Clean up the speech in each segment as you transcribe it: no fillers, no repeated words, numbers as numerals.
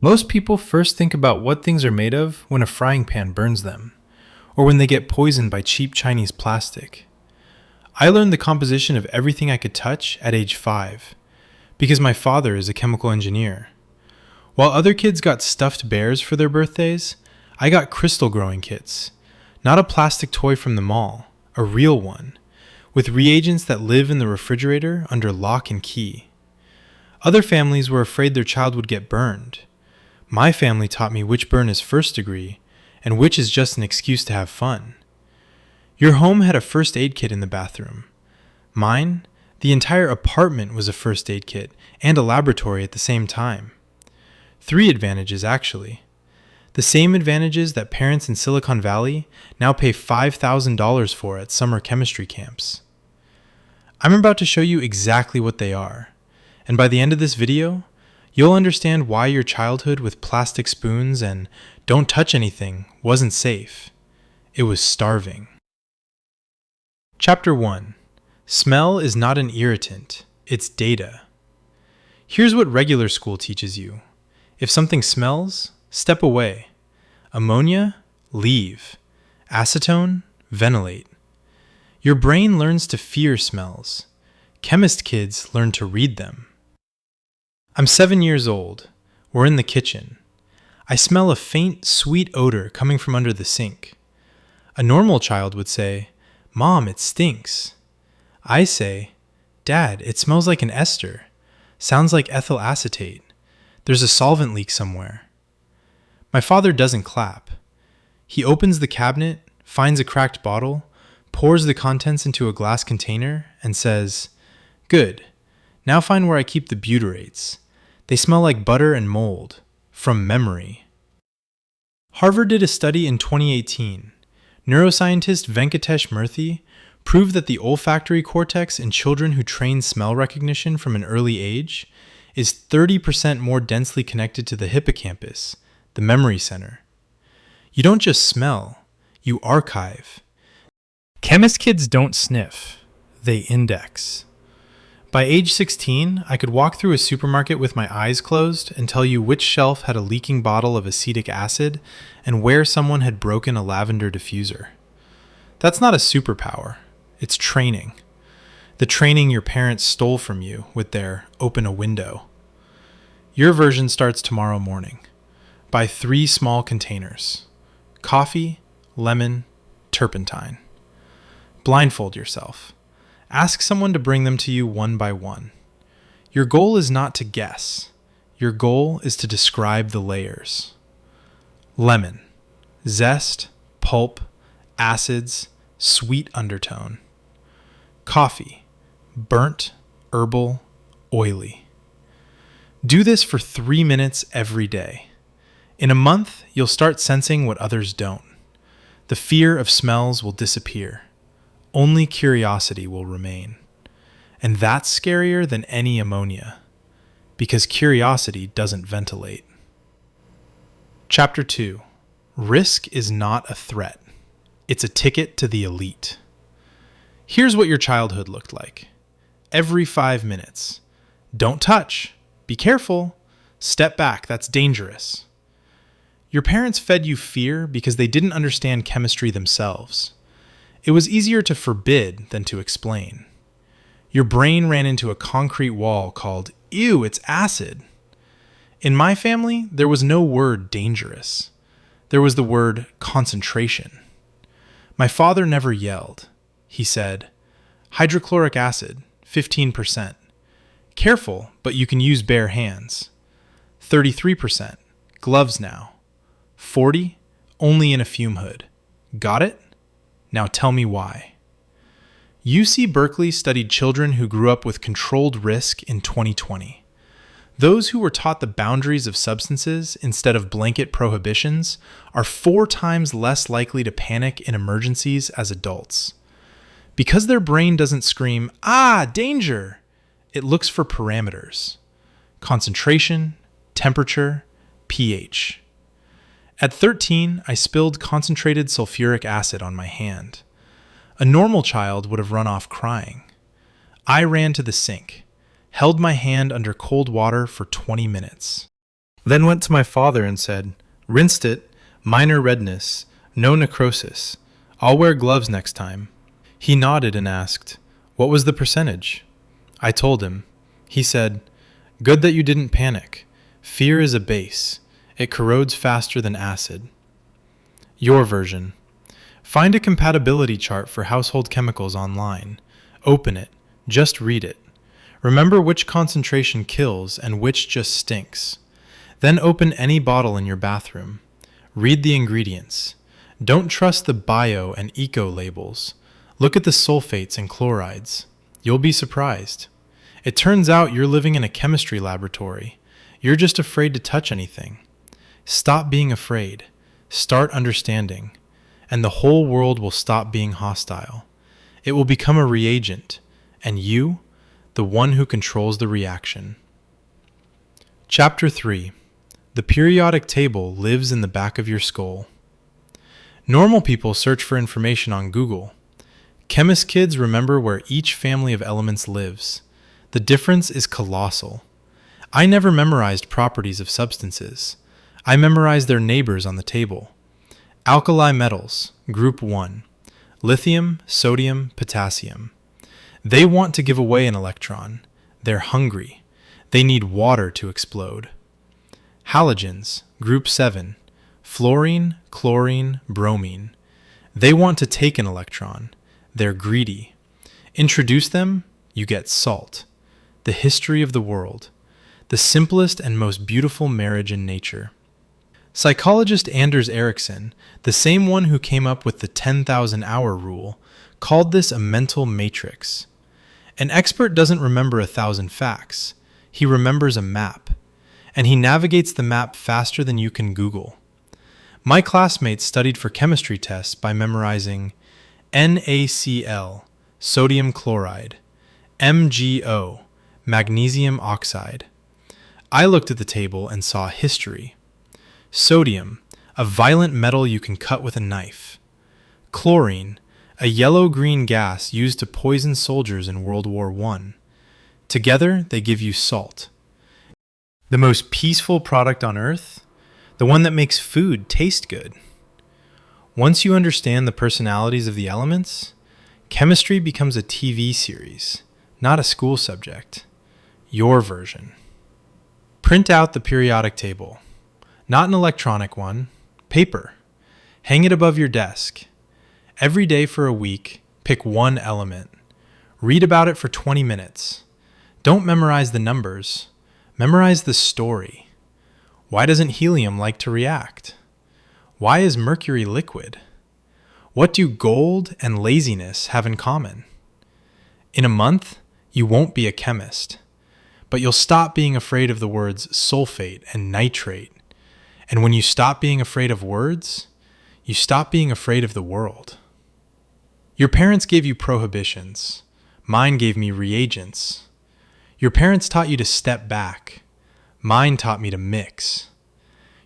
Most people first think about what things are made of when a frying pan burns them, or when they get poisoned by cheap Chinese plastic. I learned the composition of everything I could touch at age 5, because my father is a chemical engineer. While other kids got stuffed bears for their birthdays, I got crystal growing kits. Not a plastic toy from the mall, a real one, with reagents that live in the refrigerator under lock and key. Other families were afraid their child would get burned. My family taught me which burn is first degree and which is just an excuse to have fun. Your home had a first aid kit in the bathroom. Mine, the entire apartment was a first aid kit and a laboratory at the same time. 3 advantages, actually. The same advantages that parents in Silicon Valley now pay $5,000 for at summer chemistry camps. I'm about to show you exactly what they are, and by the end of this video, you'll understand why your childhood with plastic spoons and don't touch anything wasn't safe. It was starving. Chapter 1. Smell is not an irritant, it's data. Here's what regular school teaches you. If something smells, step away. Ammonia, leave. Acetone, ventilate. Your brain learns to fear smells. Chemist kids learn to read them. I'm 7 years old. We're in the kitchen. I smell a faint, sweet odor coming from under the sink. A normal child would say, "Mom, it stinks." I say, "Dad, it smells like an ester. Sounds like ethyl acetate. There's a solvent leak somewhere." My father doesn't clap. He opens the cabinet, finds a cracked bottle, pours the contents into a glass container, and says, "Good. Now find where I keep the butyrates. They smell like butter and mold. From memory." Harvard did a study in 2018. Neuroscientist Venkatesh Murthy proved that the olfactory cortex in children who train smell recognition from an early age is 30% more densely connected to the hippocampus, the memory center. You don't just smell, you archive. Chemist kids don't sniff, they index. By age 16, I could walk through a supermarket with my eyes closed and tell you which shelf had a leaking bottle of acetic acid and where someone had broken a lavender diffuser. That's not a superpower, it's training. The training your parents stole from you with their "open a window." Your version starts tomorrow morning. Buy 3 small containers. Coffee, lemon, turpentine. Blindfold yourself. Ask someone to bring them to you one by one. Your goal is not to guess. Your goal is to describe the layers. Lemon. Zest, pulp, acids, sweet undertone. Coffee. Burnt, herbal, oily. Do this for 3 minutes every day. In a month, you'll start sensing what others don't. The fear of smells will disappear. Only curiosity will remain. And that's scarier than any ammonia, because curiosity doesn't ventilate. Chapter 2. Risk is not a threat. It's a ticket to the elite. Here's what your childhood looked like. Every 5 minutes. Don't touch. Be careful. Step back, that's dangerous. Your parents fed you fear because they didn't understand chemistry themselves. It was easier to forbid than to explain. Your brain ran into a concrete wall called, "Ew, it's acid." In my family, there was no word dangerous. There was the word concentration. My father never yelled. He said, "Hydrochloric acid, 15%. Careful, but you can use bare hands. 33%. Gloves now. 40, only in a fume hood. Got it? Now tell me why." UC Berkeley studied children who grew up with controlled risk in 2020. Those who were taught the boundaries of substances instead of blanket prohibitions are 4 times less likely to panic in emergencies as adults. Because their brain doesn't scream, "Ah, danger!" It looks for parameters. Concentration, temperature, pH. At 13, I spilled concentrated sulfuric acid on my hand. A normal child would have run off crying. I ran to the sink, held my hand under cold water for 20 minutes. Then went to my father and said, "Rinsed it, minor redness, no necrosis. I'll wear gloves next time." He nodded and asked, "What was the percentage?" I told him. He said, "Good that you didn't panic. Fear is a base. It corrodes faster than acid." Your version. Find a compatibility chart for household chemicals online. Open it. Just read it. Remember which concentration kills and which just stinks. Then open any bottle in your bathroom. Read the ingredients. Don't trust the bio and eco labels. Look at the sulfates and chlorides. You'll be surprised. It turns out you're living in a chemistry laboratory. You're just afraid to touch anything. Stop being afraid. Start understanding. And the whole world will stop being hostile. It will become a reagent, and you, the one who controls the reaction. Chapter 3. The periodic table lives in the back of your skull. Normal people search for information on Google. Chemist kids remember where each family of elements lives. The difference is colossal. I never memorized properties of substances. I memorized their neighbors on the table. Alkali metals, group 1. Lithium, sodium, potassium. They want to give away an electron. They're hungry. They need water to explode. Halogens, group 7. Fluorine, chlorine, bromine. They want to take an electron. They're greedy. Introduce them, you get salt. The history of the world. The simplest and most beautiful marriage in nature. Psychologist Anders Ericsson, the same one who came up with the 10,000-hour rule, called this a mental matrix. An expert doesn't remember 1,000 facts. He remembers a map. And he navigates the map faster than you can Google. My classmates studied for chemistry tests by memorizing NaCl, sodium chloride, MgO, magnesium oxide. I looked at the table and saw history. Sodium, a violent metal you can cut with a knife. Chlorine, a yellow-green gas used to poison soldiers in World War I. Together, they give you salt. The most peaceful product on Earth? The one that makes food taste good. Once you understand the personalities of the elements, chemistry becomes a TV series, not a school subject. Your version. Print out the periodic table. Not an electronic one, paper. Hang it above your desk. Every day for a week, pick one element. Read about it for 20 minutes. Don't memorize the numbers. Memorize the story. Why doesn't helium like to react? Why is mercury liquid? What do gold and laziness have in common? In a month, you won't be a chemist, but you'll stop being afraid of the words sulfate and nitrate. And when you stop being afraid of words, you stop being afraid of the world. Your parents gave you prohibitions. Mine gave me reagents. Your parents taught you to step back. Mine taught me to mix.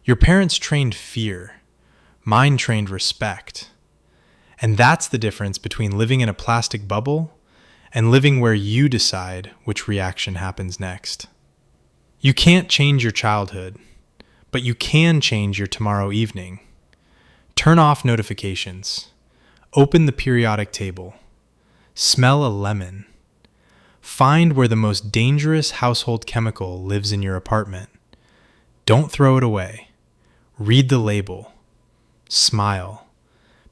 Your parents trained fear. Mine trained respect. And that's the difference between living in a plastic bubble and living where you decide which reaction happens next. You can't change your childhood, but you can change your tomorrow evening. Turn off notifications. Open the periodic table. Smell a lemon. Find where the most dangerous household chemical lives in your apartment. Don't throw it away. Read the label. Smile,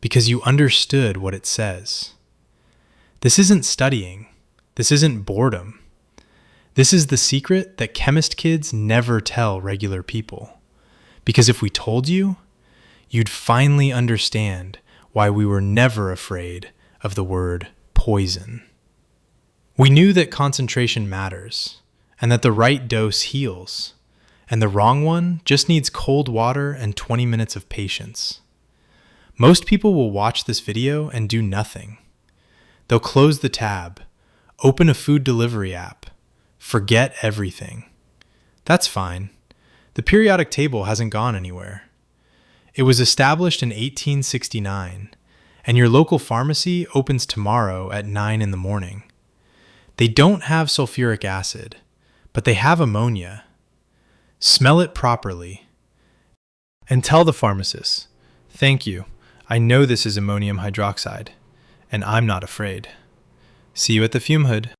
because you understood what it says. This isn't studying. This isn't boredom. This is the secret that chemist kids never tell regular people. Because if we told you, you'd finally understand why we were never afraid of the word poison. We knew that concentration matters, and that the right dose heals, and the wrong one just needs cold water and 20 minutes of patience. Most people will watch this video and do nothing. They'll close the tab, open a food delivery app, forget everything. That's fine. The periodic table hasn't gone anywhere. It was established in 1869, and your local pharmacy opens tomorrow at 9 in the morning. They don't have sulfuric acid, but they have ammonia. Smell it properly. And tell the pharmacist, "Thank you, I know this is ammonium hydroxide, and I'm not afraid." See you at the fume hood.